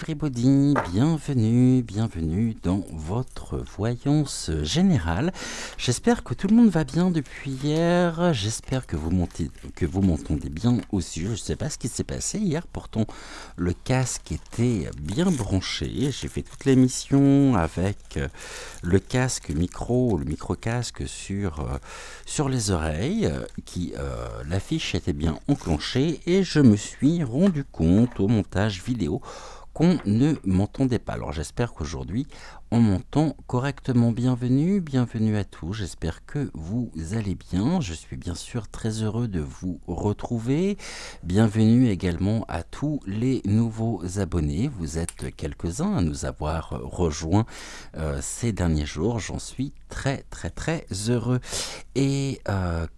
everybody, bienvenue dans votre voyance générale. J'espère que tout le monde va bien depuis hier, j'espère que vous m'entendez bien aussi. Je ne sais pas ce qui s'est passé hier, pourtant le casque était bien branché. J'ai fait toute l'émission avec le casque micro, le micro-casque sur les oreilles, l'affiche était bien enclenchée et je me suis rendu compte au montage vidéo qu'on ne m'entendait pas. Alors j'espère qu'aujourd'hui on m'entend correctement. Bienvenue à tous, j'espère que vous allez bien. Je suis bien sûr très heureux de vous retrouver. Bienvenue également à tous les nouveaux abonnés. Vous êtes quelques-uns à nous avoir rejoints ces derniers jours. J'en suis très heureux. Et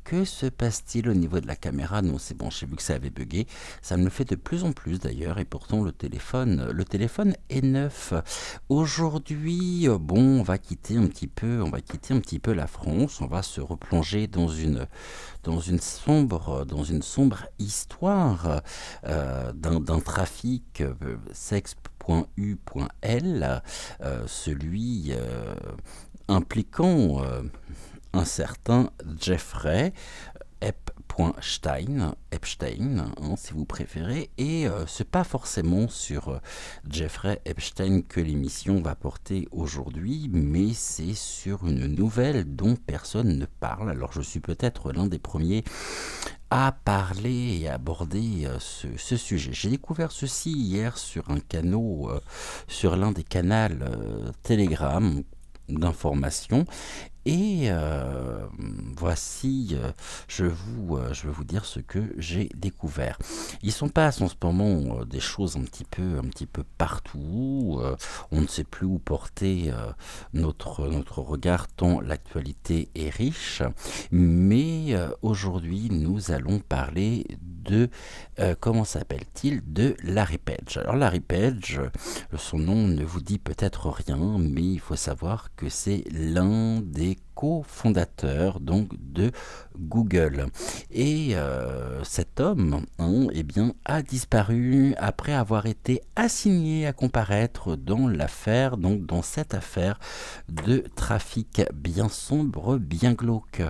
que se passe-t-il au niveau de la caméra? Non, c'est bon, j'ai vu que ça avait bugué. Ça me le fait de plus en plus d'ailleurs, et pourtant le téléphone est neuf. Aujourd'hui, bon, on va quitter un petit peu la France. On va se replonger dans une sombre histoire d'un trafic sex.u.l, celui impliquant un certain Jeffrey Epstein, si vous préférez, et c'est pas forcément sur Jeffrey Epstein que l'émission va porter aujourd'hui, mais c'est sur une nouvelle dont personne ne parle. Alors je suis peut-être l'un des premiers à parler et à aborder ce sujet. J'ai découvert ceci hier sur sur l'un des canaux Telegram d'information. Et voici, je vais vous dire ce que j'ai découvert. Il s'en passe en ce moment des choses un petit peu partout. On ne sait plus où porter notre regard tant l'actualité est riche. Mais aujourd'hui, nous allons parler de comment s'appelle-t-il, de Larry Page. Alors Larry Page, son nom ne vous dit peut-être rien, mais il faut savoir que c'est l'un des cofondateur donc de Google, et cet homme eh bien, a disparu après avoir été assigné à comparaître dans cette affaire de trafic bien sombre, bien glauque.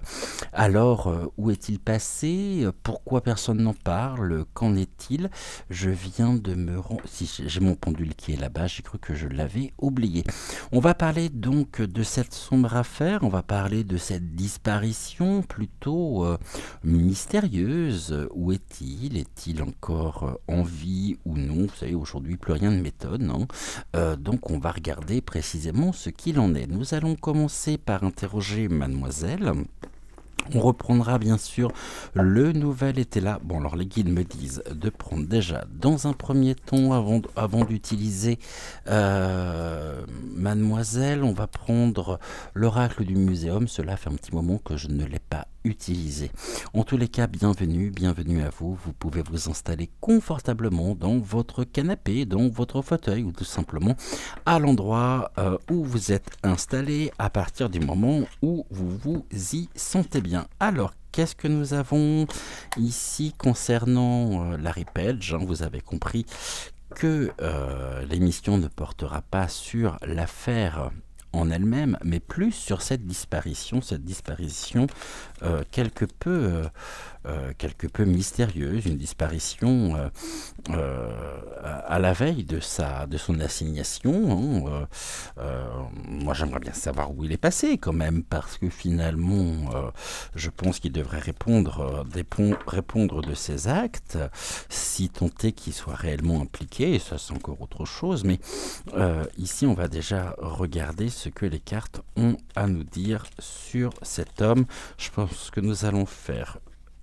Alors où est-il passé? Pourquoi personne n'en parle? Qu'en est-il? Je viens de me rendre... Si j'ai mon pendule qui est là-bas, j'ai cru que je l'avais oublié. On va parler donc de cette sombre affaire, on va parler de cette disparition plutôt mystérieuse. Où est-il? Est-il encore en vie ou non? Vous savez, aujourd'hui, plus rien ne m'étonne. Donc, on va regarder précisément ce qu'il en est. Nous allons commencer par interroger mademoiselle. On reprendra bien sûr le nouvel été là. Bon, alors les guides me disent de prendre déjà dans un premier temps, avant d'utiliser mademoiselle, on va prendre l'oracle du muséum. Cela fait un petit moment que je ne l'ai pas utilisé. En tous les cas, bienvenue à vous. Vous pouvez vous installer confortablement dans votre canapé, dans votre fauteuil, ou tout simplement à l'endroit où vous êtes installé à partir du moment où vous vous y sentez bien. Alors, qu'est-ce que nous avons ici concernant Larry Page? Vous avez compris que l'émission ne portera pas sur l'affaire en elle-même, mais plus sur cette disparition quelque peu mystérieuse, une disparition à la veille de son assignation. Moi, j'aimerais bien savoir où il est passé quand même, parce que finalement, je pense qu'il devrait répondre de ses actes, si tant est qu'il soit réellement impliqué, et ça c'est encore autre chose, mais ici on va déjà regarder ce que les cartes ont à nous dire sur cet homme. Je pense que nous allons faire...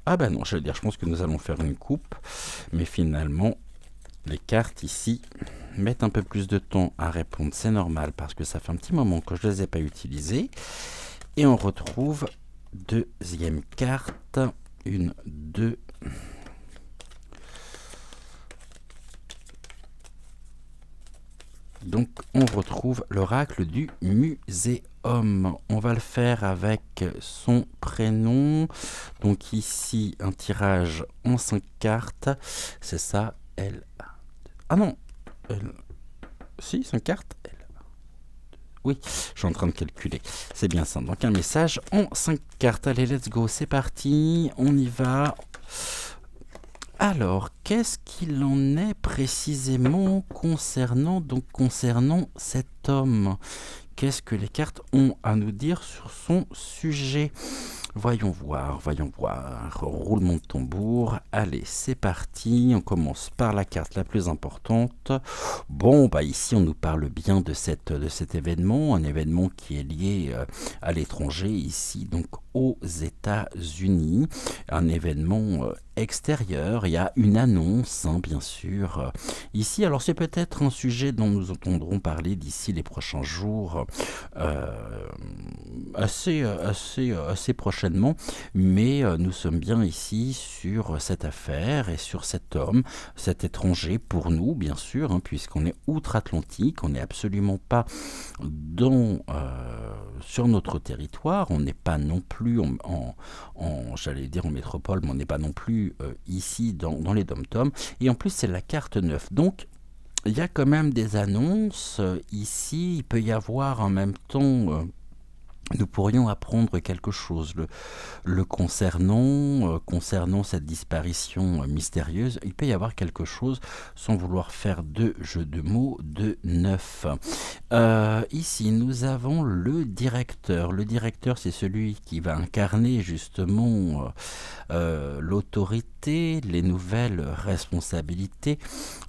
Ah ben non, je pense que nous allons faire une coupe, mais finalement, les cartes ici mettent un peu plus de temps à répondre, c'est normal, parce que ça fait un petit moment que je ne les ai pas utilisées. Et on retrouve deuxième carte, une, deux... Donc on retrouve l'oracle du muséum. On va le faire avec son prénom. Donc ici un tirage en 5 cartes. C'est ça, elle... Ah non, Si, 5 cartes. Oui, je suis en train de calculer. C'est bien ça. Donc un message en 5 cartes. Allez, let's go. C'est parti. On y va. Alors, qu'est-ce qu'il en est précisément concernant cet homme? Qu'est-ce que les cartes ont à nous dire sur son sujet? Voyons voir. Roulement de tambour. Allez, c'est parti. On commence par la carte la plus importante. Bon, bah ici, on nous parle bien de cet événement. Un événement qui est lié à l'étranger, ici, donc aux États-Unis. Un événement extérieur. Il y a une annonce, hein, bien sûr. Ici, alors c'est peut-être un sujet dont nous entendrons parler d'ici les prochains jours. Assez prochainement, mais nous sommes bien ici sur cette affaire et sur cet homme, cet étranger pour nous, bien sûr, hein, puisqu'on est outre-Atlantique, on n'est absolument pas sur notre territoire, on n'est pas non plus j'allais dire en métropole, mais on n'est pas non plus ici dans les dom-toms, et en plus c'est la carte 9, donc il y a quand même des annonces ici, il peut y avoir en même temps... nous pourrions apprendre quelque chose le concernant cette disparition mystérieuse. Il peut y avoir quelque chose, sans vouloir faire de jeu de mots, de neuf. Ici, nous avons le directeur. Le directeur, c'est celui qui va incarner justement l'autorité, les nouvelles responsabilités.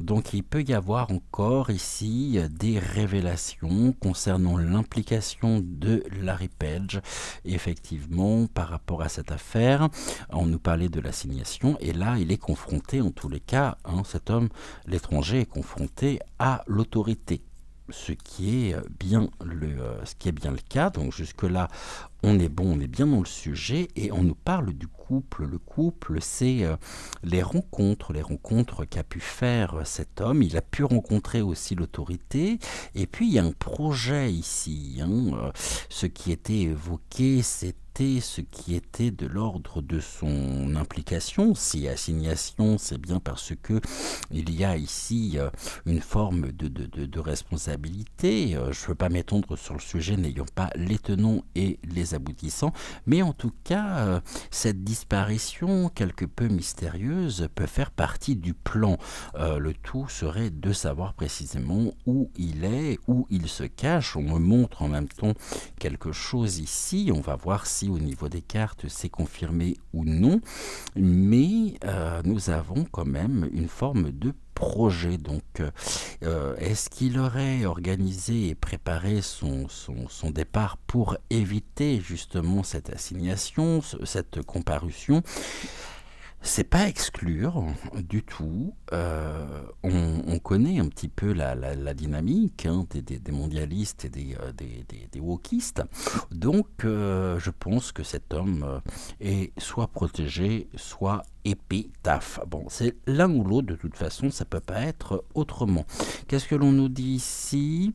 Donc, il peut y avoir encore ici des révélations concernant l'implication de Larry Page, effectivement, par rapport à cette affaire. On nous parlait de l'assignation, et là, il est confronté, en tous les cas, hein, cet homme, l'étranger, est confronté à l'autorité. Ce qui est bien le cas. Donc jusque-là, on est bon, on est bien dans le sujet, et on nous parle du couple. Le couple, c'est les rencontres qu'a pu faire cet homme. Il a pu rencontrer aussi l'autorité, et puis il y a un projet ici. Hein. Ce qui était évoqué, c'était ce qui était de l'ordre de son implication. Si assignation, c'est bien parce que il y a ici une forme de responsabilité. Je ne veux pas m'étendre sur le sujet n'ayant pas les tenants et les aboutissants, mais en tout cas, cette disparition quelque peu mystérieuse peut faire partie du plan. Le tout serait de savoir précisément où il est, où il se cache. On me montre en même temps quelque chose ici. On va voir si au niveau des cartes c'est confirmé ou non, mais nous avons quand même une forme de projet. Donc est-ce qu'il aurait organisé et préparé son départ pour éviter justement cette assignation, cette comparution? C'est pas exclure du tout. On connaît un petit peu la dynamique, hein, des mondialistes et des wokistes. Donc, je pense que cet homme est soit protégé, soit épitaphe. Bon, c'est l'un ou l'autre, de toute façon, ça peut pas être autrement. Qu'est-ce que l'on nous dit ici?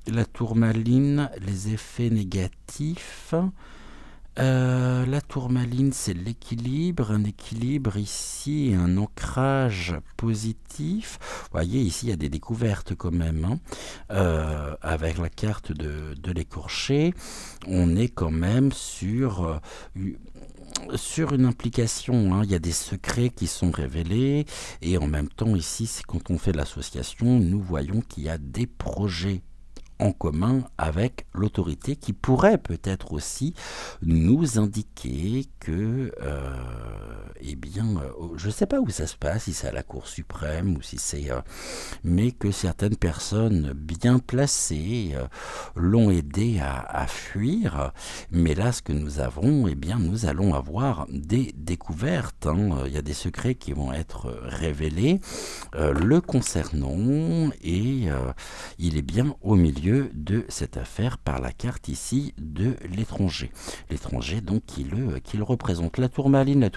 La tourmaline, les effets négatifs. La tourmaline, c'est l'équilibre, un équilibre ici, un ancrage positif. Vous voyez, ici, il y a des découvertes quand même. Hein. Avec la carte de l'écorché, on est quand même sur une implication. Hein. Il y a des secrets qui sont révélés, et en même temps, ici, c'est quand on fait l'association, nous voyons qu'il y a des projets en commun avec l'autorité qui pourrait peut-être aussi nous indiquer que eh bien, je ne sais pas où ça se passe, si c'est à la Cour suprême ou si c'est mais que certaines personnes bien placées l'ont aidé à fuir. Mais là, ce que nous avons, eh bien, nous allons avoir des découvertes. Hein. Il y a des secrets qui vont être révélés le concernant, et il est bien au milieu de cette affaire par la carte ici de l'étranger. L'étranger donc qui le représente. La tourmaline,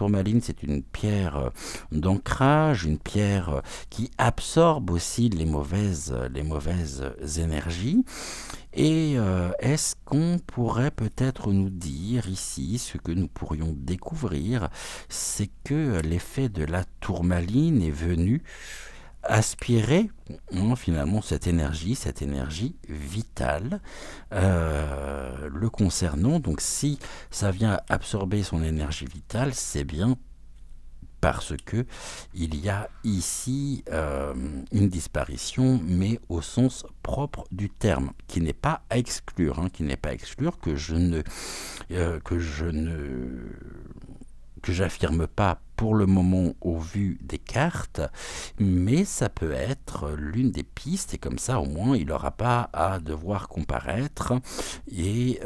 c'est une pierre d'ancrage, une pierre qui absorbe aussi les mauvaises énergies. Et est-ce qu'on pourrait peut-être nous dire ici, ce que nous pourrions découvrir, c'est que l'effet de la tourmaline est venu aspirer finalement cette énergie vitale le concernant. Donc si ça vient absorber son énergie vitale, c'est bien parce que il y a ici une disparition, mais au sens propre du terme, qui n'est pas à exclure, qui n'est pas à exclure, que je ne que j'affirme pas pour le moment au vu des cartes, mais ça peut être l'une des pistes, et comme ça au moins il n'aura pas à devoir comparaître, et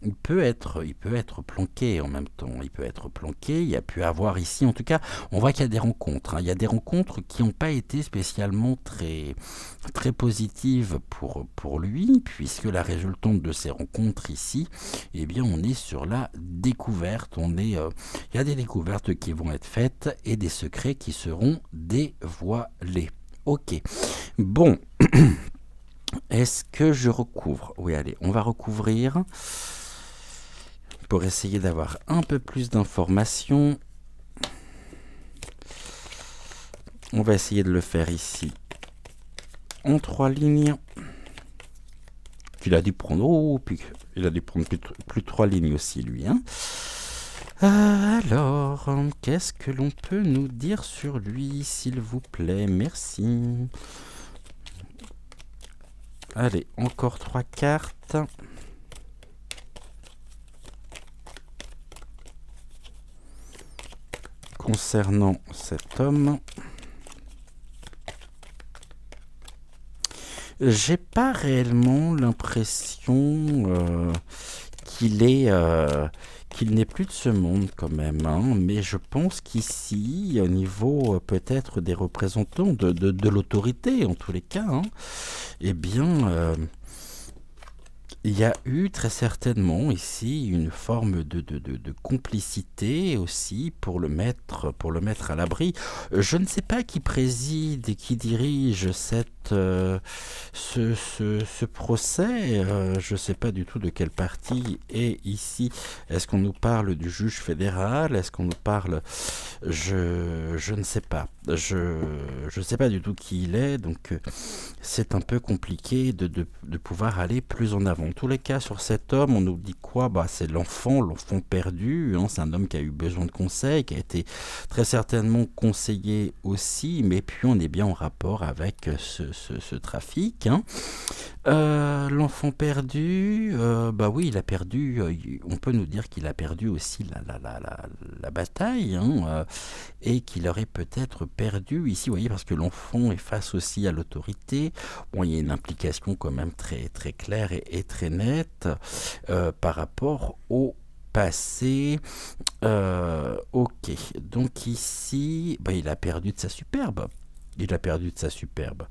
il peut être planqué en même temps, il peut être planqué, il y a pu avoir ici, en tout cas on voit qu'il y a des rencontres, il y a des rencontres qui n'ont pas été spécialement très positives pour lui, puisque la résultante de ces rencontres ici, eh bien on est sur la découverte, il y a des découvertes qui vont être faites et des secrets qui seront dévoilés. Ok. Bon. Est-ce que je recouvre? Oui, allez, on va recouvrir pour essayer d'avoir un peu plus d'informations. On va essayer de le faire ici en 3 lignes. Il a dû prendre, il a dû prendre plus de 3 lignes aussi, lui. Alors, qu'est-ce que l'on peut nous dire sur lui, s'il vous plaît? Merci. Allez, encore 3 cartes. Concernant cet homme, j'ai pas réellement l'impression qu'il n'est plus de ce monde quand même, mais je pense qu'ici, au niveau peut-être des représentants de l'autorité, en tous les cas, eh bien, il y a eu très certainement ici une forme de complicité aussi pour le mettre à l'abri. Je ne sais pas qui préside et qui dirige ce procès. Je ne sais pas du tout de quel parti est ici. Est-ce qu'on nous parle du juge fédéral? Est-ce qu'on nous parle... Je ne sais pas. Je ne sais pas du tout qui il est, donc c'est un peu compliqué de pouvoir aller plus en avant. En tous les cas, sur cet homme, on nous dit quoi? C'est l'enfant perdu, c'est un homme qui a eu besoin de conseils, qui a été très certainement conseillé aussi, mais puis on est bien en rapport avec ce trafic. L'enfant perdu, oui, il a perdu, on peut nous dire qu'il a perdu aussi la bataille, et qu'il aurait peut-être perdu ici, vous voyez, parce que l'enfant est face aussi à l'autorité. Bon, il y a une implication quand même très, très claire et très nette par rapport au passé. Ok, donc ici, il a perdu de sa superbe. Il a perdu de sa superbe.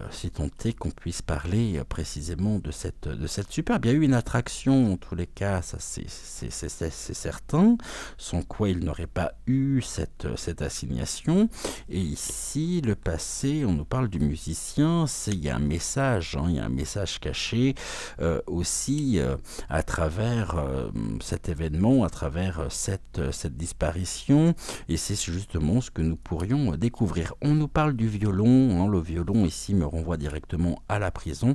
Si tant est qu'on puisse parler précisément de cette superbe. Il y a eu une attraction, en tous les cas, ça c'est certain, sans quoi il n'aurait pas eu cette assignation. Et ici, le passé, on nous parle du musicien, il y a un message, il y a un message caché aussi à travers cet événement, à travers cette disparition, et c'est justement ce que nous pourrions découvrir. On nous parle du violon, le violon ici me renvoie directement à la prison.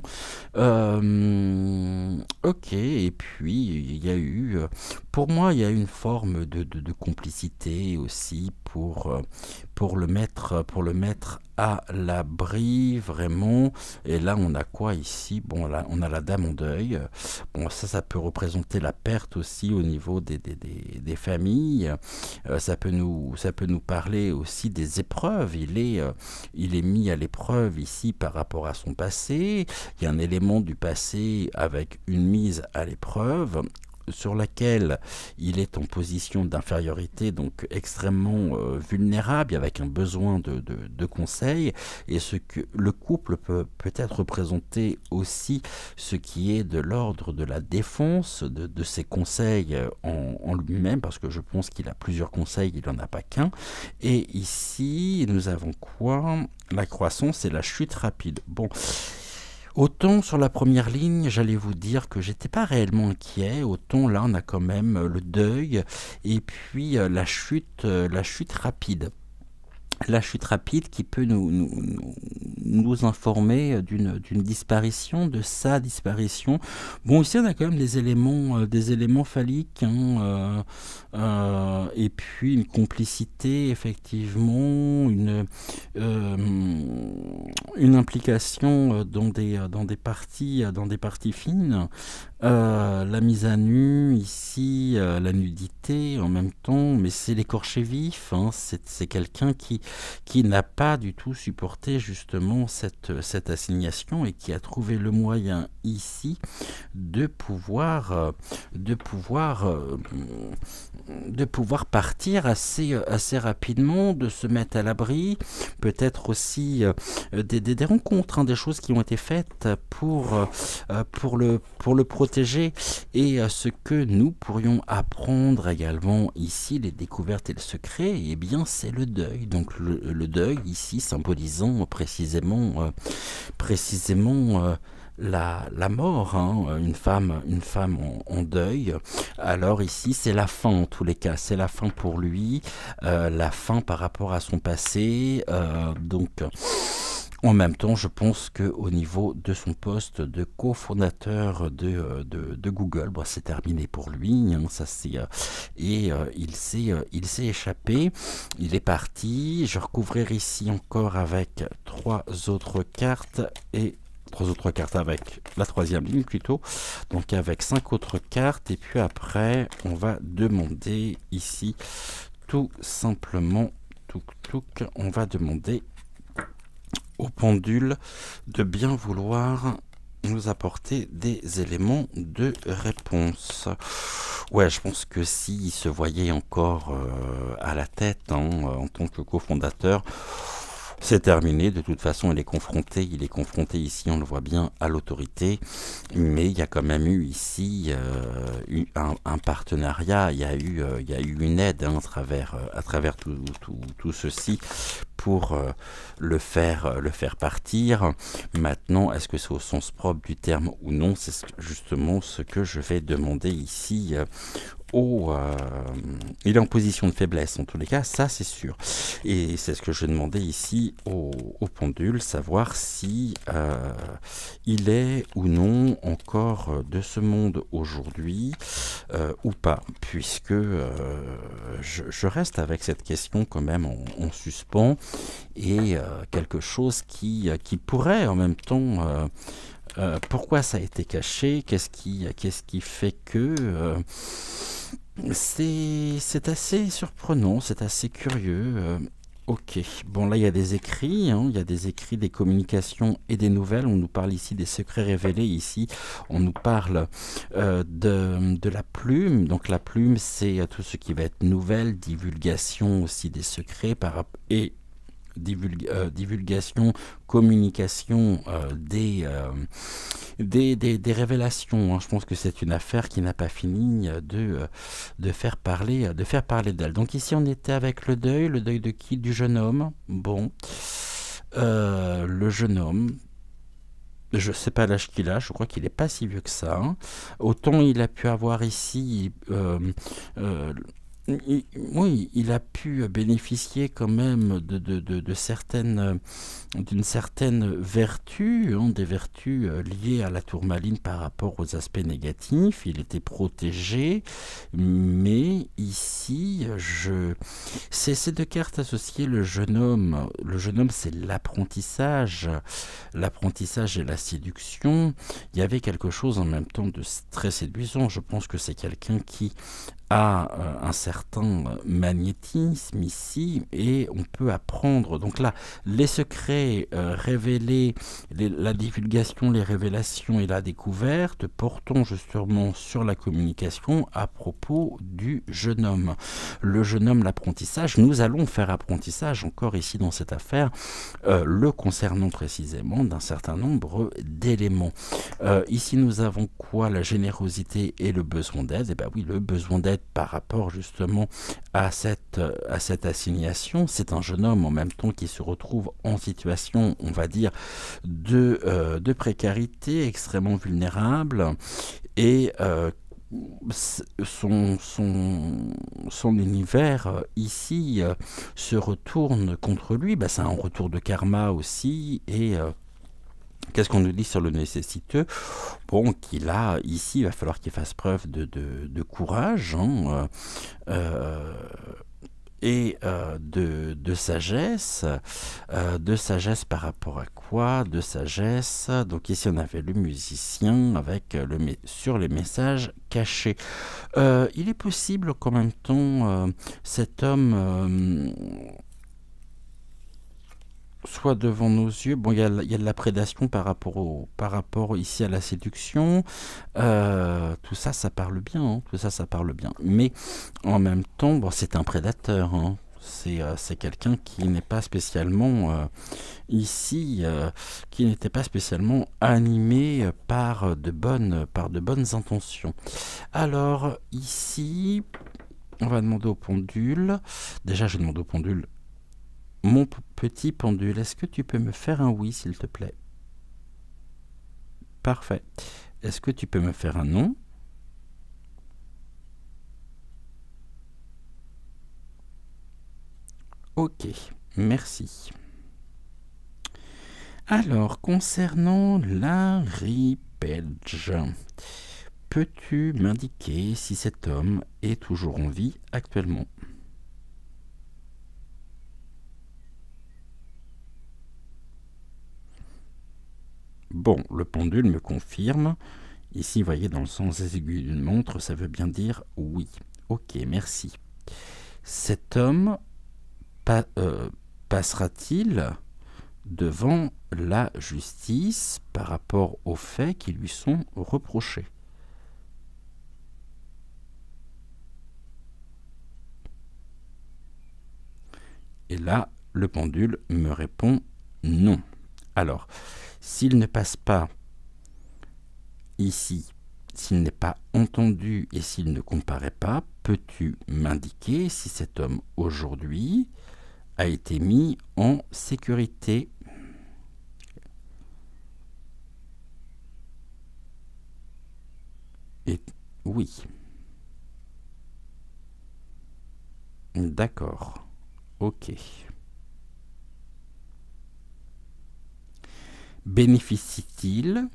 Ok, et puis il y a eu, pour moi, il y a une forme de complicité aussi pour le mettre à l'abri, vraiment. Et là, on a quoi ici? Bon, là, on a la dame en deuil. Bon, ça peut représenter la perte aussi au niveau des familles. Ça peut nous parler aussi des épreuves. Il est mis à l'épreuve ici par rapport à son passé. Il y a un élément du passé avec une mise à l'épreuve sur laquelle il est en position d'infériorité, donc extrêmement vulnérable, avec un besoin de conseils, et ce que le couple peut être représenter aussi ce qui est de l'ordre de la défense de ses conseils en lui-même, parce que je pense qu'il a plusieurs conseils, il n'en a pas qu'un. Et ici, nous avons quoi? La croissance et la chute rapide. Bon, Autant sur la première ligne, j'allais vous dire que j'étais pas réellement inquiet, autant là on a quand même le deuil et puis la chute rapide. La chute rapide qui peut nous informer d'une disparition, de sa disparition. Bon, ici on a quand même des éléments phalliques, hein, et puis une complicité, effectivement, euh, une implication dans des parties fines. La mise à nu, ici, la nudité en même temps, mais c'est l'écorché vif, hein, c'est quelqu'un qui n'a pas du tout supporté justement cette assignation et qui a trouvé le moyen ici de pouvoir, de pouvoir partir assez rapidement, de se mettre à l'abri, peut-être aussi des rencontres, hein, des choses qui ont été faites pour le protéger et ce que nous pourrions apprendre également ici, les découvertes et le secret, eh bien c'est le deuil. Donc le deuil ici symbolisant précisément la mort, hein, une femme en deuil. Alors ici, c'est la fin en tous les cas, c'est la fin pour lui, la fin par rapport à son passé. Donc, en même temps, je pense qu'au niveau de son poste de cofondateur de Google, bon, c'est terminé pour lui. Hein, ça c'est il s'est échappé. Il est parti. Je recouvrirai ici encore avec trois autres cartes avec la troisième ligne plutôt, donc avec 5 autres cartes, et puis après on va demander ici tout simplement on va demander au pendule de bien vouloir nous apporter des éléments de réponse. Ouais, je pense que s'il se voyait encore à la tête, hein, en tant que cofondateur, c'est terminé. De toute façon, il est confronté ici, on le voit bien, à l'autorité. Mais il y a quand même eu ici un partenariat. Il y a eu une aide, hein, à travers tout ceci pour le faire partir. Maintenant, est-ce que c'est au sens propre du terme ou non? C'est justement ce que je vais demander ici. Il est en position de faiblesse en tous les cas, ça c'est sûr. Et c'est ce que je demandais ici au pendule, savoir si il est ou non encore de ce monde aujourd'hui ou pas, puisque je reste avec cette question quand même en suspens et quelque chose qui pourrait en même temps... pourquoi ça a été caché? Qu'est-ce qui fait que... c'est assez surprenant, c'est assez curieux. Ok, bon là il y a des écrits, hein, il y a des écrits, des communications et des nouvelles. On nous parle ici des secrets révélés, ici on nous parle de la plume. Donc la plume c'est tout ce qui va être nouvelle, divulgation aussi des secrets et divulgation, communication des révélations. Hein. Je pense que c'est une affaire qui n'a pas fini de faire parler d'elle. Donc ici on était avec le deuil de qui? Du jeune homme. Bon, le jeune homme. Je ne sais pas l'âge qu'il a, je crois qu'il n'est pas si vieux que ça. Hein. Autant il a pu avoir ici... oui, il a pu bénéficier quand même d'une certaine vertu, hein, des vertus liées à la tourmaline par rapport aux aspects négatifs. Il était protégé, mais ici, c'est ces deux cartes associées. Le jeune homme, c'est l'apprentissage et la séduction. Il y avait quelque chose en même temps de très séduisant. Je pense que c'est quelqu'un qui a un certain magnétisme ici et on peut apprendre. Donc là, les secrets révélés, la divulgation, les révélations et la découverte, portons justement sur la communication à propos du jeune homme. Le jeune homme, l'apprentissage, nous allons faire apprentissage encore ici dans cette affaire, le concernant précisément d'un certain nombre d'éléments. Ici, nous avons quoi? La générosité et le besoin d'aide. Et bien oui, le besoin d'aide peut-être par rapport justement à cette assignation. C'est un jeune homme en même temps qui se retrouve en situation, on va dire, de précarité, extrêmement vulnérable, et son univers ici se retourne contre lui. Bah, c'est un retour de karma aussi, et qu'est-ce qu'on nous dit sur le nécessiteux? Bon, qu'il a ici, il va falloir qu'il fasse preuve de courage, hein, euh, et de sagesse par rapport à quoi? De sagesse. Donc ici on avait le musicien avec sur les messages cachés. Il est possible qu'en même temps cet homme soit devant nos yeux. Bon, il y a de la prédation par rapport ici à la séduction. Tout ça, ça parle bien, hein. Tout ça, ça parle bien. Mais en même temps, bon, c'est un prédateur, hein. C'est quelqu'un qui n'est pas spécialement ici, qui n'était pas spécialement animé par de bonnes intentions. Alors ici, on va demander au pendule. Déjà, je demande au pendule. Mon petit pendule, est-ce que tu peux me faire un oui, s'il te plaît? Parfait. Est-ce que tu peux me faire un non? Ok, merci. Alors, concernant Larry Page, peux-tu m'indiquer si cet homme est toujours en vie actuellement? Bon, le pendule me confirme. Ici, vous voyez, dans le sens des aiguilles d'une montre, ça veut bien dire oui. Ok, merci. Cet homme passera-t-il devant la justice par rapport aux faits qui lui sont reprochés? Et là, le pendule me répond non. Alors, s'il ne passe pas ici, s'il n'est pas entendu et s'il ne comparaît pas, peux-tu m'indiquer si cet homme aujourd'hui a été mis en sécurité? Et oui. D'accord. Ok. Bénéficie-t-il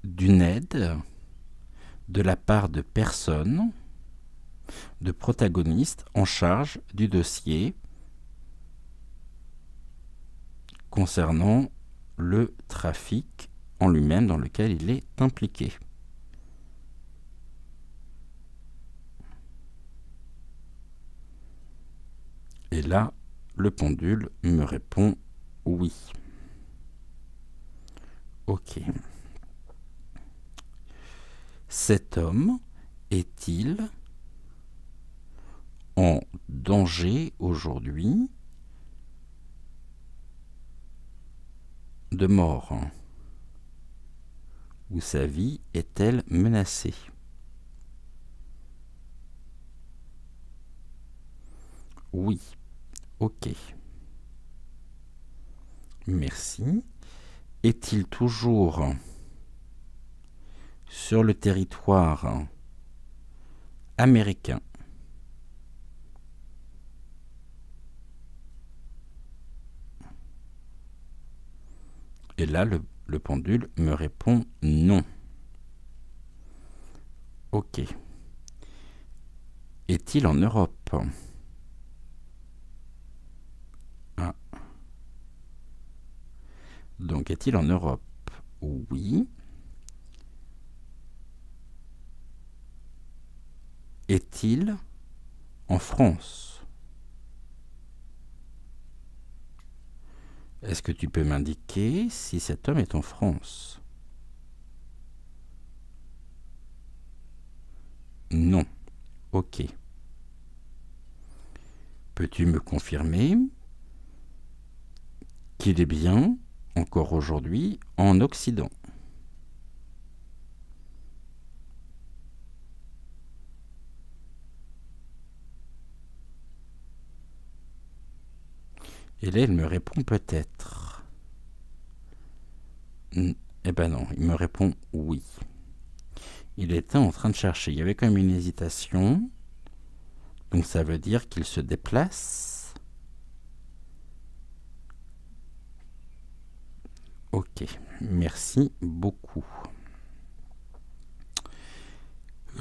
d'une aide de la part de personnes, de protagonistes en charge du dossier concernant le trafic en lui-même dans lequel il est impliqué? Et là, le pendule me répond oui. Ok. Cet homme est-il en danger aujourd'hui de mort? Ou sa vie est-elle menacée? Oui. Ok. Merci. Est-il toujours sur le territoire américain? Et là, le pendule me répond non. Ok. Est-il en Europe? Ah. Donc, est-il en Europe? Oui. Est-il en France? Est-ce que tu peux m'indiquer si cet homme est en France? Non. Ok. Peux-tu me confirmer qu'il est bien, encore aujourd'hui, en Occident? Et là, il me répond peut-être. Eh ben non, il me répond oui. Il était en train de chercher. Il y avait quand même une hésitation. Donc ça veut dire qu'il se déplace. Ok, merci beaucoup.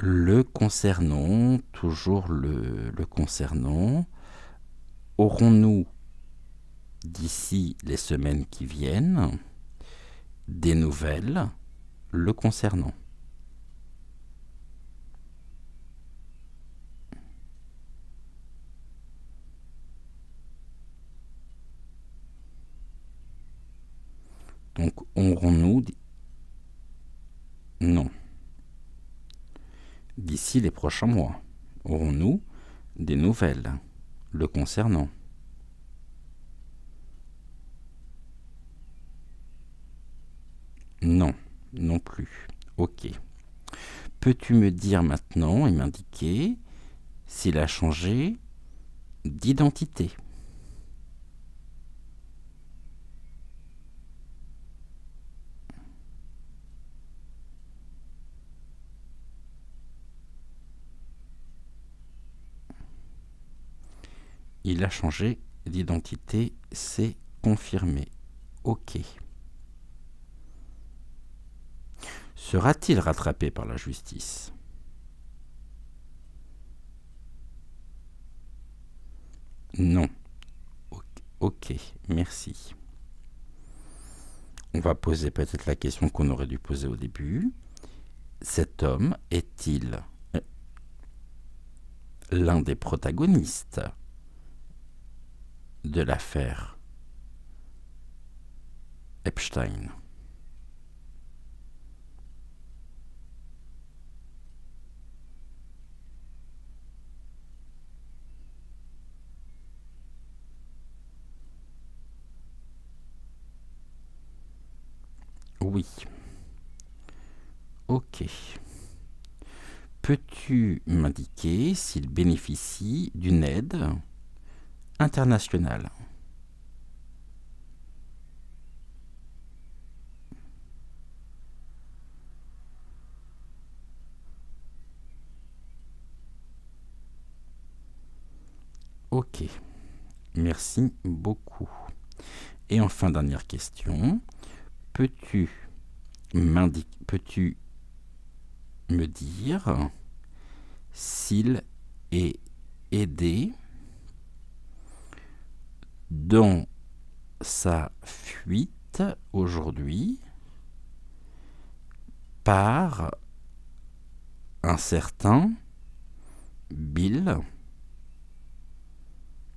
Le concernant, toujours le concernant, aurons-nous, d'ici les semaines qui viennent, des nouvelles le concernant? Donc, aurons-nous... Non. D'ici les prochains mois, aurons-nous des nouvelles le concernant? Non, non plus. Ok. Peux-tu me dire maintenant et m'indiquer s'il a changé d'identité? Il a changé d'identité, c'est confirmé. Ok. Sera-t-il rattrapé par la justice? Non. Ok, merci. On va poser peut-être la question qu'on aurait dû poser au début. Cet homme est-il l'un des protagonistes de l'affaire Epstein? Oui. Ok. Peux-tu m'indiquer s'il bénéficie d'une aide internationale? Ok. Merci beaucoup. Et enfin, dernière question. Peux-tu me dire s'il est aidé dans sa fuite aujourd'hui par un certain Bill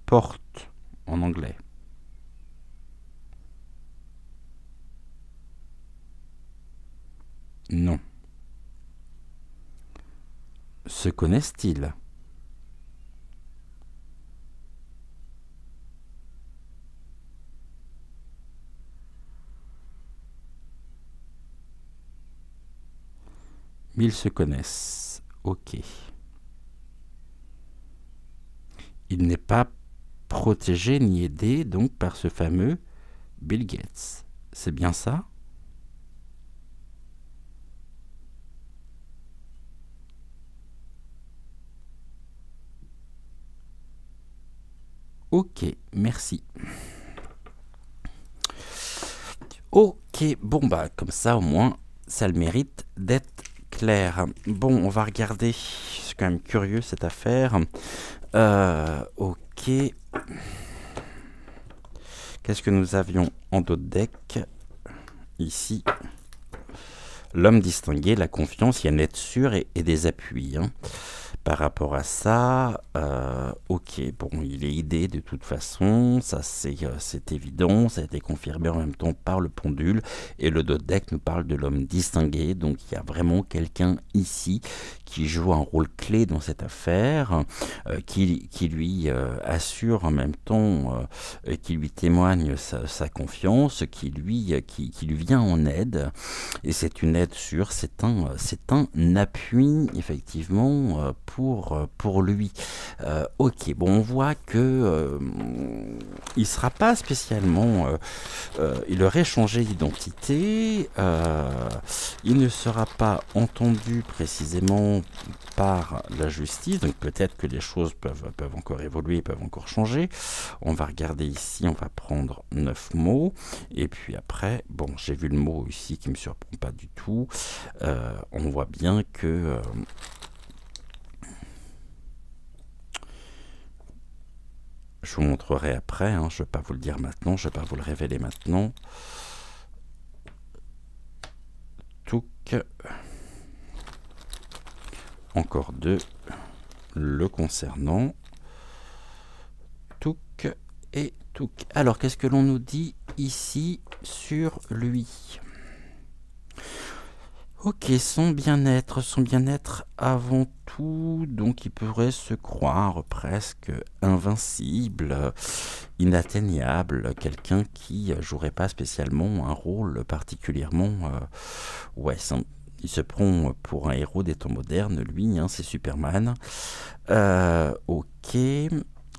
Porte en anglais? Non. Se connaissent-ils? Ils se connaissent. Ok. Il n'est pas protégé ni aidé donc par ce fameux Bill Gates. C'est bien ça? Ok, merci. Ok, bon bah comme ça au moins ça le mérite d'être clair. Bon, on va regarder, c'est quand même curieux cette affaire. Ok. Qu'est-ce que nous avions en dos de deck? Ici, l'homme distingué, la confiance, il y a une aide sûre et des appuis. Par rapport à ça, ok, bon, il est aidé de toute façon, ça c'est évident, ça a été confirmé en même temps par le pendule, et le dos de deck nous parle de l'homme distingué, donc il y a vraiment quelqu'un ici qui joue un rôle clé dans cette affaire, qui lui assure en même temps, qui lui témoigne sa confiance, qui lui vient en aide, et c'est une aide sûre, c'est un appui effectivement pour lui. Ok, bon, on voit que il sera pas spécialement, il aurait changé d'identité, il ne sera pas entendu précisément par la justice, donc peut-être que les choses peuvent encore évoluer, peuvent encore changer. On va regarder ici, on va prendre 9 mots, et puis après, bon, j'ai vu le mot ici qui me surprend pas du tout. On voit bien que je vous montrerai après, hein, je ne vais pas vous le dire maintenant, je ne vais pas vous le révéler maintenant. Touc. Encore 2 le concernant. Touc et touc. Alors, qu'est-ce que l'on nous dit ici sur lui? Ok, son bien-être avant tout, donc il pourrait se croire presque invincible, inatteignable, quelqu'un qui jouerait pas spécialement un rôle particulièrement... ouais, il se prend pour un héros des temps modernes, lui, hein, c'est Superman. Ok,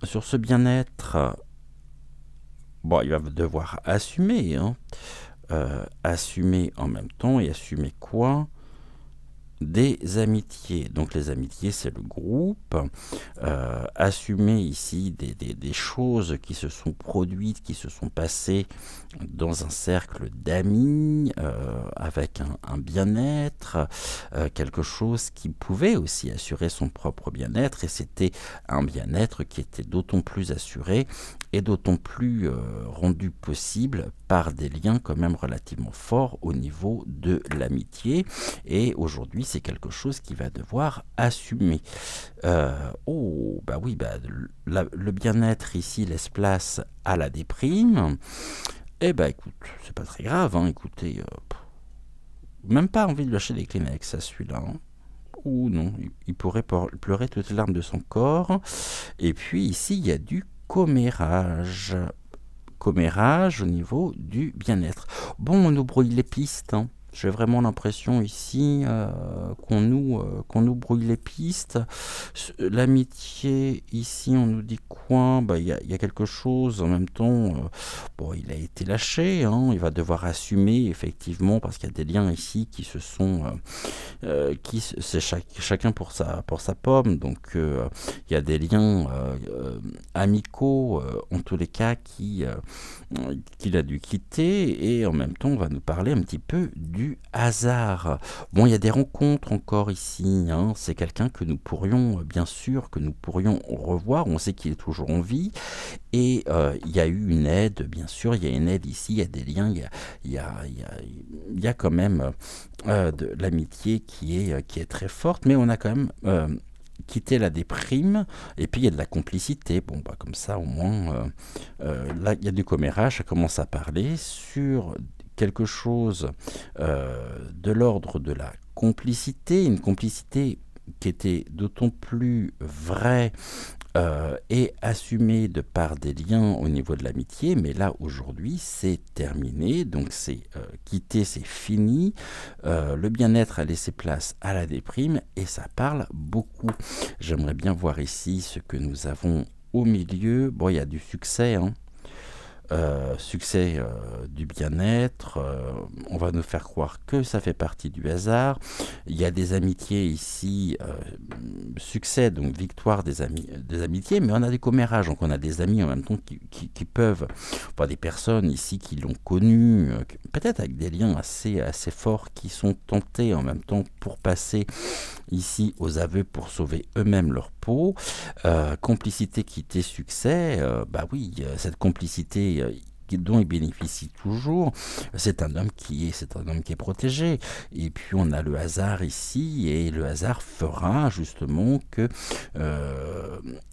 sur ce bien-être, bon, il va devoir assumer, hein. Assumer en même temps, et assumer quoi? Des amitiés. Donc les amitiés, c'est le groupe. Assumer ici des choses qui se sont produites, qui se sont passées dans un cercle d'amis, avec un bien-être, quelque chose qui pouvait aussi assurer son propre bien-être, et c'était un bien-être qui était d'autant plus assuré et d'autant plus rendu possible par des liens quand même relativement forts au niveau de l'amitié. Et aujourd'hui, c'est quelque chose qu'il va devoir assumer. Oh, bah oui, bah, le bien-être ici laisse place à la déprime. Eh bah écoute, c'est pas très grave, hein, écoutez, même pas envie de lâcher des Kleenex à celui-là. Hein. Ou non, il pourrait pleurer toutes les larmes de son corps. Et puis ici, il y a du commérage. Commérage au niveau du bien-être. Bon, on nous brouille les pistes, hein. J'ai vraiment l'impression ici qu'on nous brouille les pistes. L'amitié, ici, on nous dit quoi? Bah, y a quelque chose en même temps. Bon, il a été lâché, hein, il va devoir assumer, effectivement, parce qu'il y a des liens ici qui se sont... c'est chacun pour sa pomme. Donc, il y a des liens amicaux, en tous les cas, qu'il a dû quitter. Et en même temps, on va nous parler un petit peu du hasard. Bon, il y a des rencontres encore ici, hein. C'est quelqu'un que nous pourrions, bien sûr, que nous pourrions revoir. On sait qu'il est toujours en vie. Et il y a eu une aide, bien sûr, il y a une aide ici, il y a des liens, il y a quand même de l'amitié qui est très forte, mais on a quand même... quitter la déprime, et puis il y a de la complicité. Bon, bah, comme ça, au moins, là, il y a du commérage, ça commence à parler sur quelque chose de l'ordre de la complicité, une complicité qui était d'autant plus vraie et assumée de par des liens au niveau de l'amitié, mais là aujourd'hui c'est terminé, donc c'est quitté, c'est fini, le bien-être a laissé place à la déprime et ça parle beaucoup. J'aimerais bien voir ici ce que nous avons au milieu. Bon, il y a du succès, hein. Succès du bien-être, on va nous faire croire que ça fait partie du hasard. Il y a des amitiés ici, succès, donc victoire des amitiés, mais on a des commérages, donc on a des amis en même temps qui peuvent, enfin des personnes ici qui l'ont connu, peut-être avec des liens assez forts, qui sont tentés en même temps pour passer ici aux aveux pour sauver eux-mêmes leur peau. Complicité, quitter, succès, bah oui, cette complicité dont il bénéficie toujours, c'est un homme qui est protégé. Et puis on a le hasard ici, et le hasard fera justement que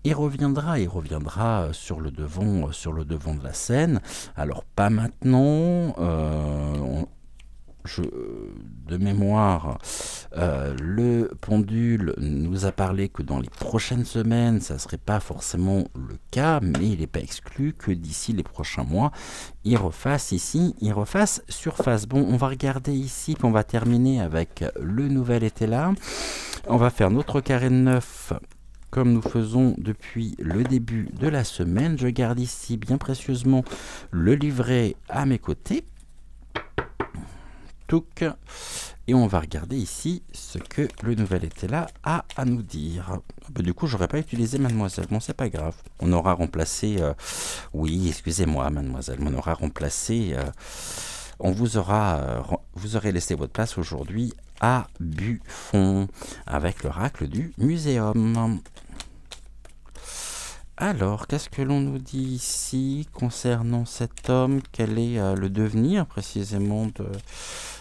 il reviendra sur le devant de la scène. Alors pas maintenant, de mémoire, Le pendule nous a parlé que dans les prochaines semaines, ça ne serait pas forcément le cas, mais il n'est pas exclu que d'ici les prochains mois, il refasse surface. Bon, on va regarder ici, puis on va terminer avec le nouvel été là. On va faire notre carré de 9 comme nous faisons depuis le début de la semaine. Je garde ici bien précieusement le livret à mes côtés. Touc. Et on va regarder ici ce que le nouvel été là a à nous dire. Du coup, j'aurais pas utilisé mademoiselle. Bon, c'est pas grave. On aura remplacé... oui, excusez-moi, mademoiselle. On aura remplacé... vous aurez laissé votre place aujourd'hui à Buffon avec l'oracle du muséum. Alors, qu'est-ce que l'on nous dit ici concernant cet homme? Quel est le devenir précisément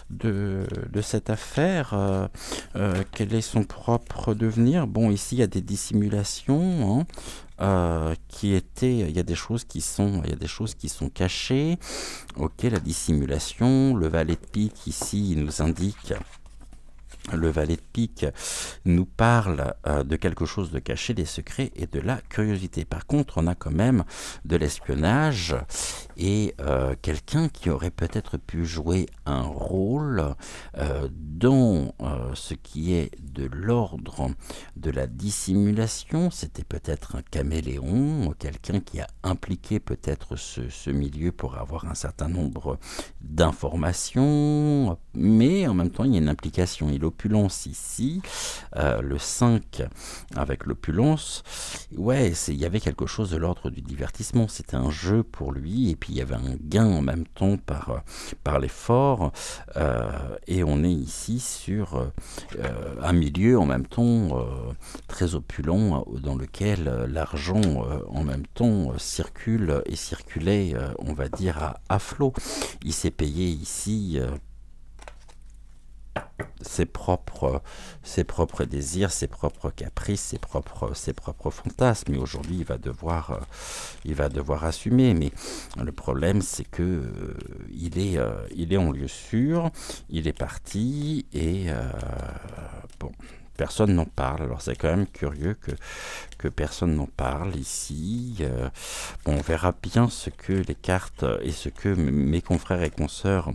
de cette affaire? Quel est son propre devenir? Bon, ici, il y a des dissimulations, hein, il y a des choses qui sont cachées. Ok, la dissimulation, le valet de pique ici, il nous indique... Le valet de pique nous parle de quelque chose de caché, des secrets et de la curiosité. Par contre, on a quand même de l'espionnage et quelqu'un qui aurait peut-être pu jouer un rôle dans ce qui est de l'ordre de la dissimulation. C'était peut-être un caméléon, quelqu'un qui a impliqué peut-être ce milieu pour avoir un certain nombre d'informations, mais en même temps, il y a une implication. L'opulence ici, le 5 avec l'opulence, ouais, il y avait quelque chose de l'ordre du divertissement, c'était un jeu pour lui, et puis il y avait un gain en même temps par l'effort, et on est ici sur un milieu en même temps très opulent, dans lequel l'argent en même temps circule et circulait, on va dire, à flot. Il s'est payé ici... ses propres désirs, ses propres caprices, ses propres fantasmes. Et aujourd'hui, il va devoir assumer. Mais le problème, c'est que il est en lieu sûr, il est parti et bon. Personne n'en parle, alors c'est quand même curieux que personne n'en parle ici. Bon, on verra bien ce que les cartes et ce que mes confrères et consoeurs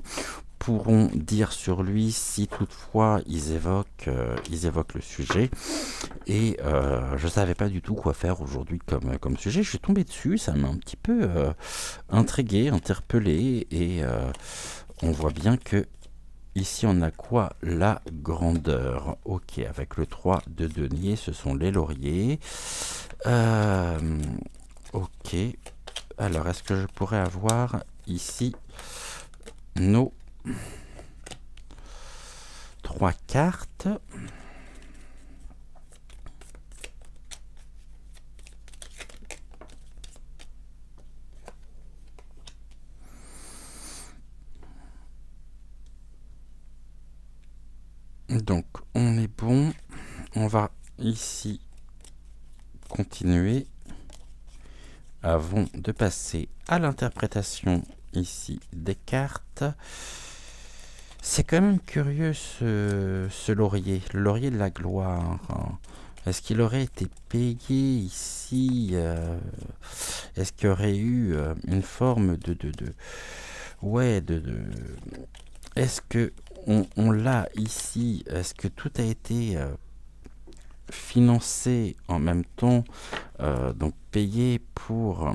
pourront dire sur lui si toutefois ils évoquent le sujet. Et je ne savais pas du tout quoi faire aujourd'hui comme sujet. Je suis tombé dessus, ça m'a un petit peu intrigué, interpellé, et on voit bien que ici on a quoi? La grandeur. Ok, avec le 3 de denier, ce sont les lauriers. Ok, alors est-ce que je pourrais avoir ici nos 3 cartes? Donc on est bon, on va ici continuer avant de passer à l'interprétation ici des cartes. C'est quand même curieux ce laurier, le laurier de la gloire. Est-ce qu'il aurait été payé ici? Est-ce qu'il y aurait eu une forme ouais, est-ce que on l'a ici? Est-ce que tout a été financé en même temps, donc payé pour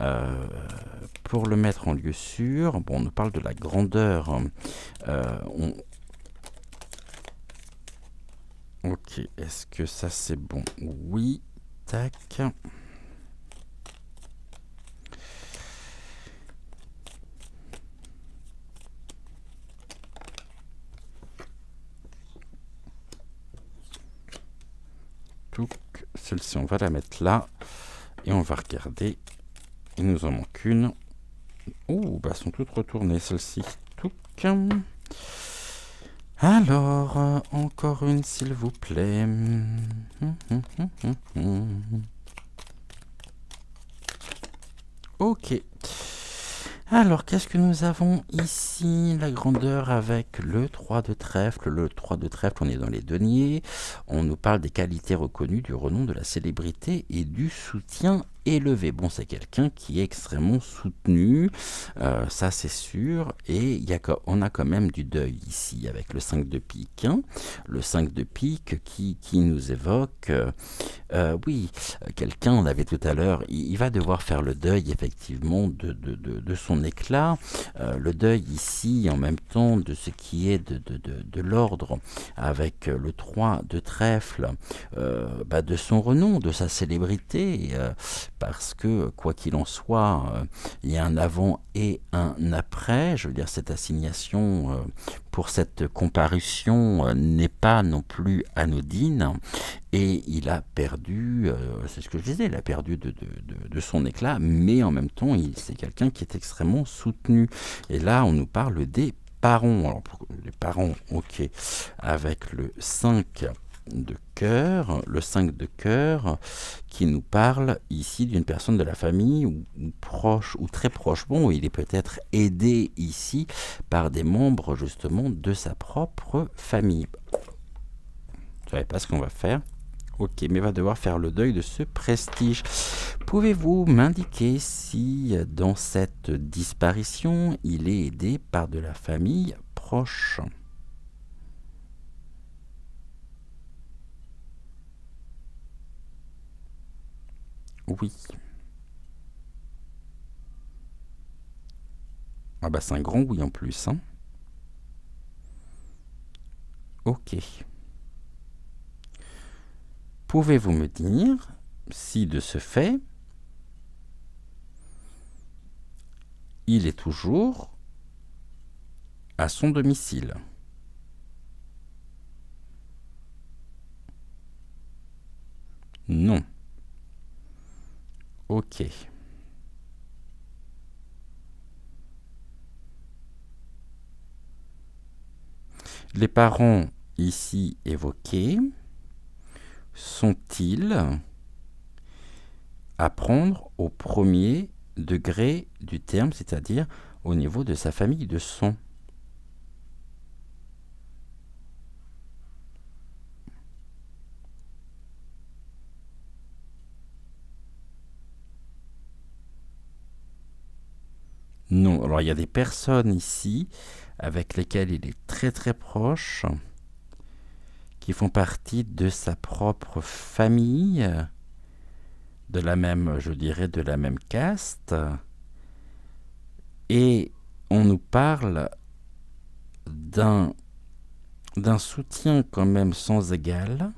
le mettre en lieu sûr? Bon, on nous parle de la grandeur. Ok, est-ce que ça c'est bon? Oui, tac. Celle-ci, on va la mettre là. Et on va regarder. Il nous en manque une. Ouh, bah, elles sont toutes retournées, celles-ci. Alors, encore une, s'il vous plaît. Ok. Alors, qu'est-ce que nous avons ici? La grandeur avec le 3 de trèfle. Le 3 de trèfle, on est dans les deniers. On nous parle des qualités reconnues, du renom, de la célébrité et du soutien élevé. Bon, c'est quelqu'un qui est extrêmement soutenu, ça c'est sûr. Et on a quand même du deuil ici avec le 5 de pique. Hein. Le 5 de pique qui nous évoque... oui, quelqu'un, on avait tout à l'heure, il va devoir faire le deuil effectivement de son éclat, le deuil ici en même temps de ce qui est de l'ordre avec le 3 de trèfle, de son renom, de sa célébrité, parce que quoi qu'il en soit, il y a un avant et un après, je veux dire cette assignation pour cette comparution n'est pas non plus anodine. Et il a perdu, c'est ce que je disais, il a perdu de son éclat, mais en même temps, c'est quelqu'un qui est extrêmement soutenu. Et là, on nous parle des parents. Alors, les parents, ok, avec le 5 de cœur, le 5 de cœur, qui nous parle ici d'une personne de la famille ou proche ou très proche. Bon, il est peut-être aidé ici par des membres justement de sa propre famille. Je ne savais pas ce qu'on va faire. Ok, mais va devoir faire le deuil de ce prestige. Pouvez-vous m'indiquer si dans cette disparition, il est aidé par de la famille proche? Oui. Ah bah c'est un grand oui en plus. Hein. Ok. Pouvez-vous me dire si de ce fait, il est toujours à son domicile? Non. Ok. Les parents ici évoqués sont-ils à prendre au premier degré du terme, c'est-à-dire au niveau de sa famille de sang? Non, alors il y a des personnes ici avec lesquelles il est très très proche, qui font partie de sa propre famille, de la même, je dirais, de la même caste, et on nous parle d'un soutien quand même sans égal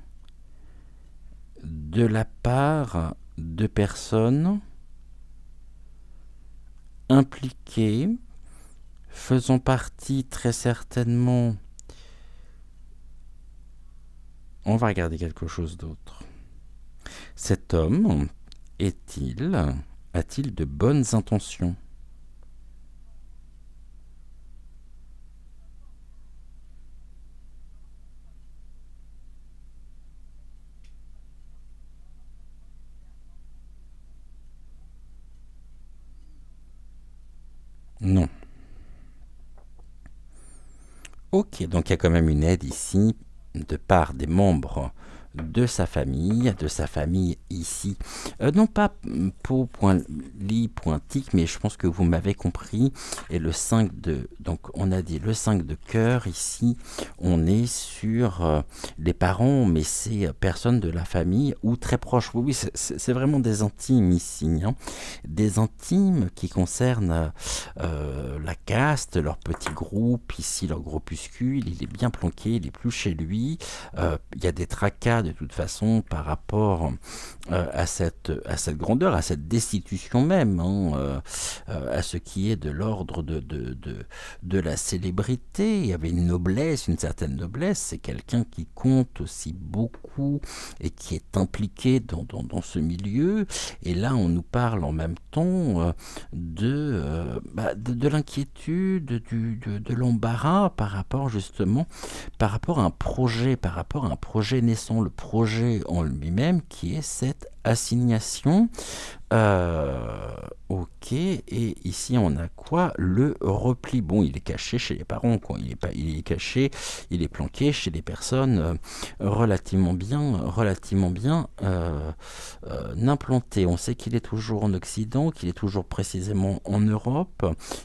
de la part de personnes impliquées, faisant partie très certainement... On va regarder quelque chose d'autre. Cet homme a-t-il de bonnes intentions? Non. Ok, donc il y a quand même une aide ici de part des membres de sa famille ici. Non pas pour pointique, mais je pense que vous m'avez compris. Et le 5 de... Donc on a dit le 5 de cœur, ici on est sur les parents, mais c'est personnes de la famille ou très proches. Oui, c'est vraiment des intimes ici. Hein. Des intimes qui concernent la caste, leur petit groupe, ici leur groupuscule, il est bien planqué, il est plus chez lui. Il y a des tracas de toute façon par rapport à cette grandeur, à cette destitution même, hein, à ce qui est de l'ordre de la célébrité. Il y avait une noblesse, une certaine noblesse. C'est quelqu'un qui compte aussi beaucoup et qui est impliqué dans ce milieu. Et là, on nous parle en même temps de l'inquiétude, de l'embarras par rapport justement, par rapport à un projet naissant, le projet en lui-même qui est cette assignation Ok, et ici on a quoi? Le repli. Bon, il est caché chez les parents, quoi. Il est pas, il est caché, il est planqué chez des personnes relativement bien implantées. On sait qu'il est toujours en Occident, qu'il est toujours précisément en Europe,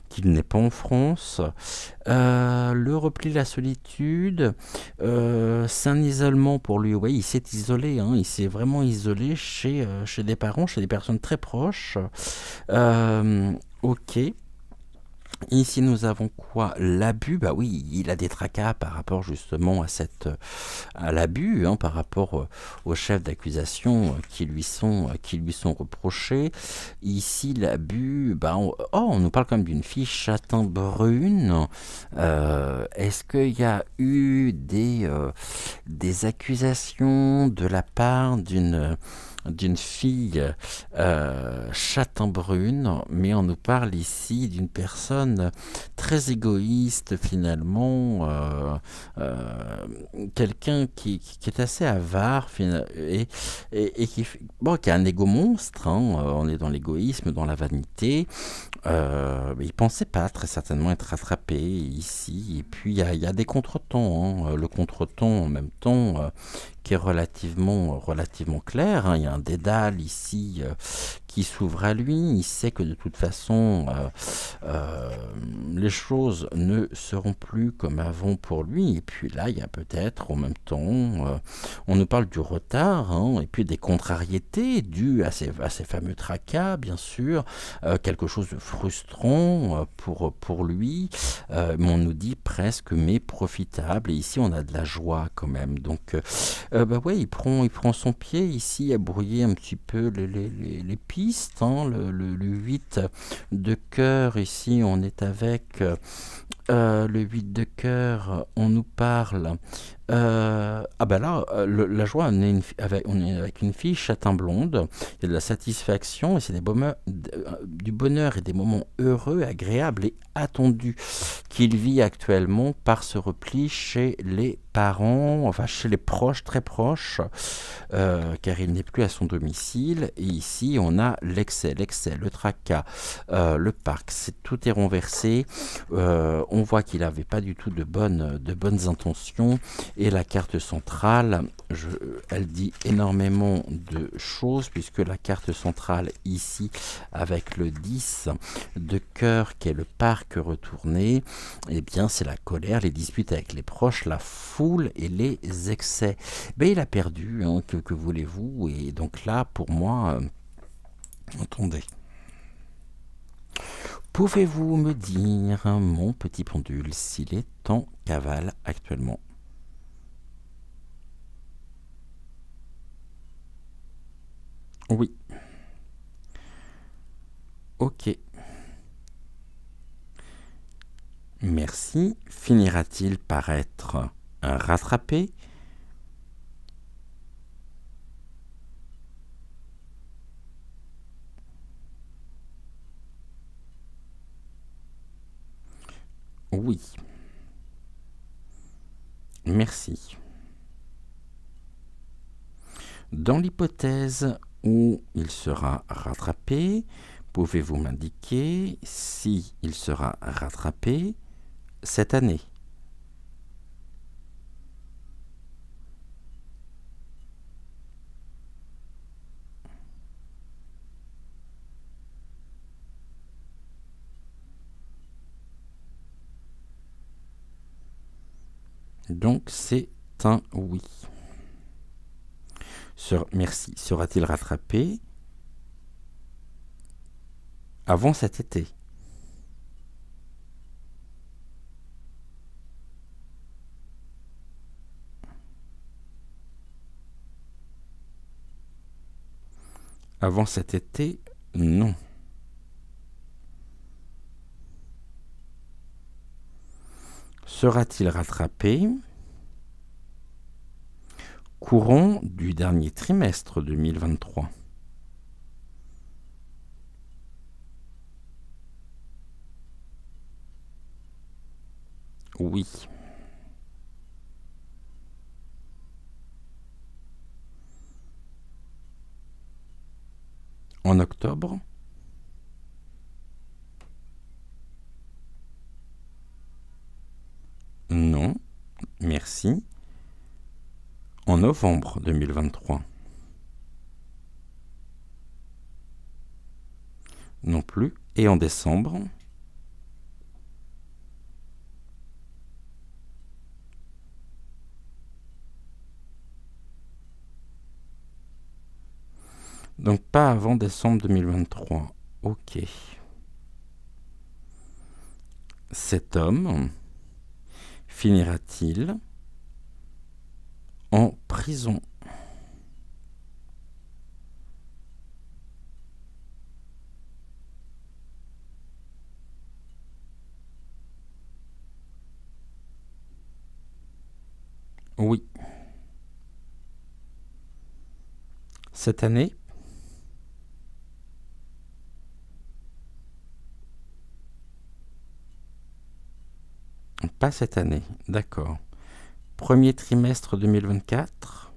qu'il n'est pas en France. Le repli, la solitude, c'est un isolement pour lui. Oui, il s'est isolé, hein, il s'est vraiment isolé chez des parents, chez des personnes très proches. Euh, ok. Ici, nous avons quoi? L'abus. Bah oui, il a des tracas par rapport justement à l'abus, hein, par rapport aux chefs d'accusation qui lui sont reprochés. Ici, l'abus, bah, on nous parle quand même d'une fille châtain brune. Est-ce qu'il y a eu des accusations de la part d'une fille châtain brune, mais on nous parle ici d'une personne très égoïste finalement, quelqu'un qui est assez avare et bon, qui a un égo monstre, hein, on est dans l'égoïsme, dans la vanité. Il pensait pas très certainement être rattrapé ici. Et puis il y a des contretemps, hein. Le contretemps en même temps qui est relativement clair, hein. Il y a un dédale ici qui s'ouvre à lui. Il sait que de toute façon, les choses ne seront plus comme avant pour lui. Et puis là, il y a peut-être en même temps, on nous parle du retard, hein, et puis des contrariétés dues à ces fameux tracas, bien sûr, quelque chose de frustrant pour lui, mais on nous dit presque mais profitable. Et ici, on a de la joie quand même. Donc, bah ouais, il prend son pied ici à brouiller un petit peu les pistes, hein, le 8 de cœur, ici on est avec le 8 de cœur, on nous parle. Ah bah là, la joie, on est avec une fille châtain blonde, il y a de la satisfaction et c'est du bonheur et des moments heureux, agréables et attendus qu'il vit actuellement par ce repli chez les parents, enfin chez les proches, très proches, car il n'est plus à son domicile. Et ici, on a l'excès, le tracas, le parc, tout est renversé. On voit qu'il n'avait pas du tout de bonnes intentions. Et la carte centrale, elle dit énormément de choses, puisque la carte centrale ici, avec le 10 de cœur, qui est le parc retourné, eh bien c'est la colère, les disputes avec les proches, la foule et les excès. Ben, il a perdu, hein, que voulez-vous? Et donc là, pour moi, attendez. Pouvez-vous me dire, mon petit pendule, s'il est en cavale actuellement? Oui. Ok. Merci. Finira-t-il par être rattrapé? Oui. Merci. Dans l'hypothèse où il sera rattrapé, pouvez-vous m'indiquer si il sera rattrapé cette année? Donc c'est un oui. Merci. Sera-t-il rattrapé avant cet été? Avant cet été, non. Sera-t-il rattrapé courant du dernier trimestre 2023? Oui. En octobre? Non, merci. En novembre 2023? Non plus. Et en décembre? Donc pas avant décembre 2023. Ok. Cet homme finira-t-il en prison? Oui. Cette année? Pas cette année, d'accord. Premier trimestre 2024?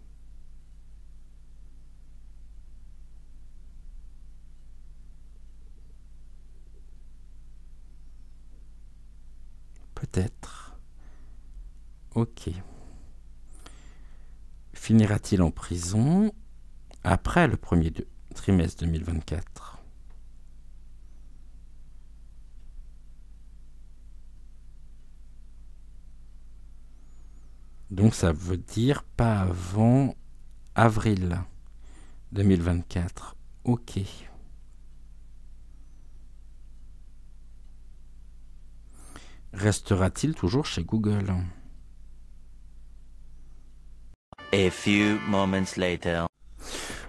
Peut-être. Ok. Finira-t-il en prison après le premier trimestre 2024? Donc ça veut dire pas avant avril 2024. Ok. Restera-t-il toujours chez Google? A few moments later.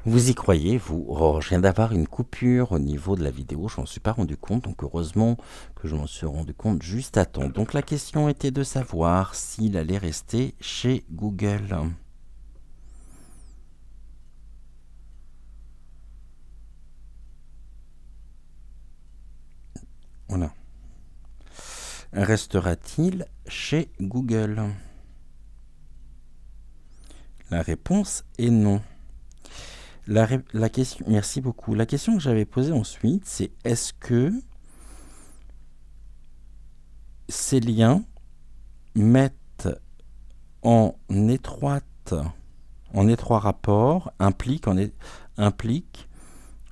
Vous y croyez, vous? Oh, je viens d'avoir une coupure au niveau de la vidéo, je m'en suis pas rendu compte, donc heureusement que je m'en suis rendu compte juste à temps. Donc la question était de savoir s'il allait rester chez Google. Voilà. Restera-t-il chez Google? La réponse est non. La question, merci beaucoup. La question que j'avais posée ensuite, c'est est-ce que ces liens mettent en étroit rapport, impliquent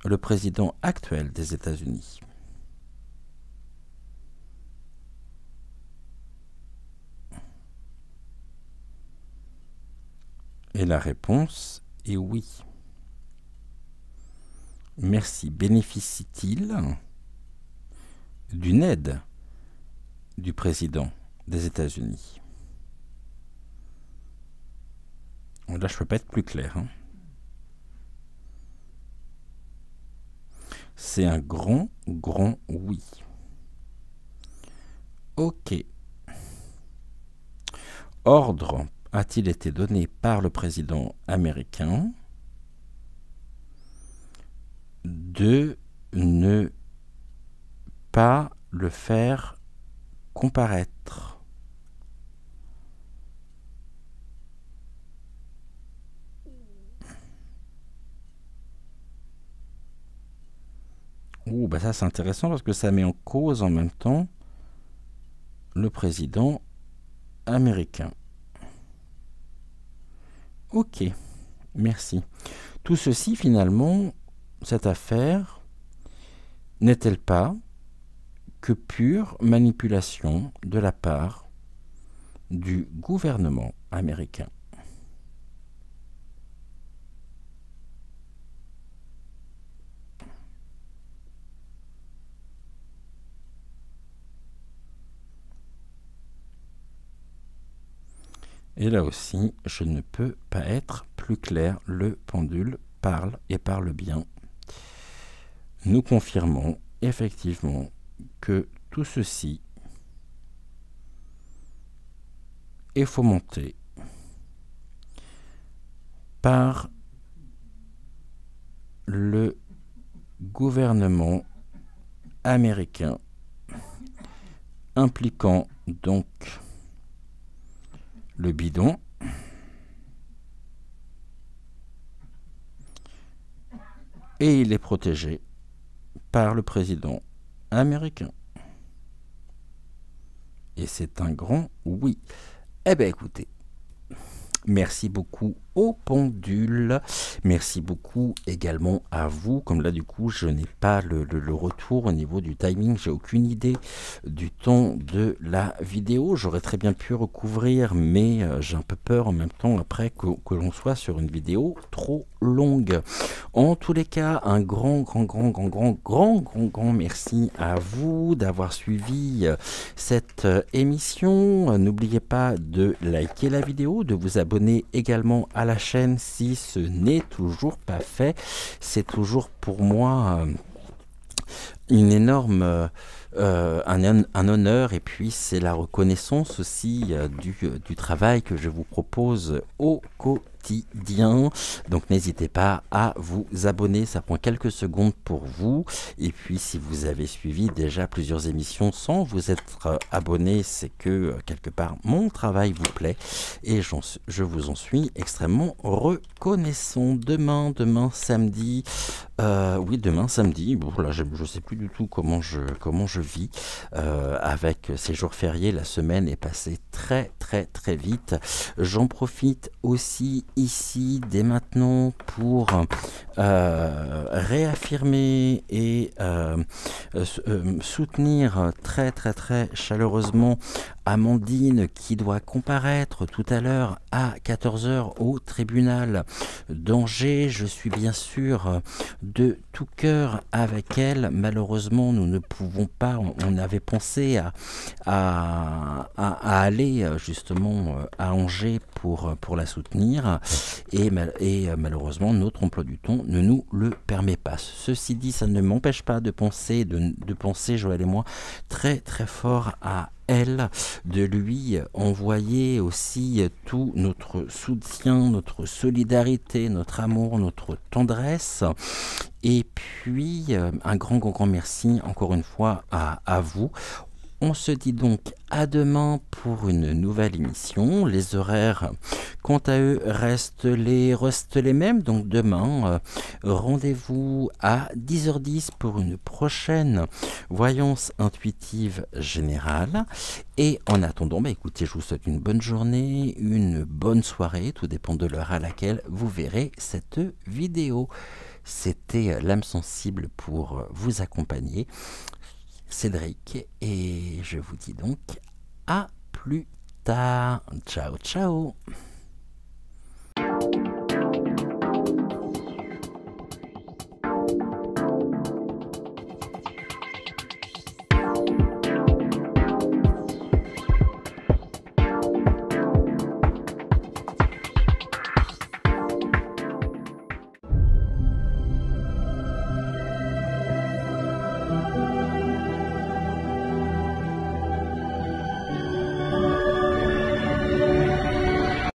le président actuel des États-Unis? Et la réponse est oui. Merci. Bénéficie-t-il d'une aide du président des États-Unis? Là, je ne peux pas être plus clair. C'est un grand oui. Ok. Ordre a-t-il été donné par le président américain de ne pas le faire comparaître? Bah ça c'est intéressant parce que ça met en cause en même temps le président américain. Ok, merci. Tout ceci finalement, cette affaire, n'est-elle pas que pure manipulation de la part du gouvernement américain? Et là aussi, je ne peux pas être plus clair. Le pendule parle et parle bien. Nous confirmons effectivement que tout ceci est fomenté par le gouvernement américain, impliquant donc le bidon, et il est protégé par le président américain. Et c'est un grand oui. Eh bien écoutez, merci beaucoup au pendule, merci beaucoup également à vous, comme là du coup je n'ai pas le retour au niveau du timing, j'ai aucune idée du temps de la vidéo, j'aurais très bien pu recouvrir, mais j'ai un peu peur en même temps après que l'on soit sur une vidéo trop longue. En tous les cas, un grand merci à vous d'avoir suivi cette émission. N'oubliez pas de liker la vidéo, de vous abonner également à la chaîne si ce n'est toujours pas fait. C'est toujours pour moi une énorme un honneur, et puis c'est la reconnaissance aussi du travail que je vous propose au quotidien. Donc n'hésitez pas à vous abonner, ça prend quelques secondes pour vous. Et puis si vous avez suivi déjà plusieurs émissions sans vous être abonné, c'est que quelque part mon travail vous plaît et je vous en suis extrêmement reconnaissant. Demain samedi, oui demain samedi, bon là je sais plus du tout comment je vis avec ces jours fériés. La semaine est passée très vite. J'en profite aussi ici dès maintenant pour réaffirmer et soutenir très chaleureusement Amandine qui doit comparaître tout à l'heure à 14h au tribunal d'Angers. Je suis bien sûr de tout cœur avec elle. Malheureusement, nous ne pouvons pas, on avait pensé à aller justement à Angers pour la soutenir et malheureusement notre emploi du temps ne nous le permet pas. Ceci dit, ça ne m'empêche pas de penser, Joël et moi, très fort à elle, de lui envoyer aussi tout notre soutien, notre solidarité, notre amour, notre tendresse. Et puis un grand merci encore une fois à vous. On se dit donc à demain pour une nouvelle émission. Les horaires, quant à eux, restent les mêmes. Donc demain, rendez-vous à 10h10 pour une prochaine voyance intuitive générale. Et en attendant, écoutez, je vous souhaite une bonne journée, une bonne soirée. Tout dépend de l'heure à laquelle vous verrez cette vidéo. C'était l'âme sensible pour vous accompagner. Cédric, et je vous dis donc à plus tard. Ciao.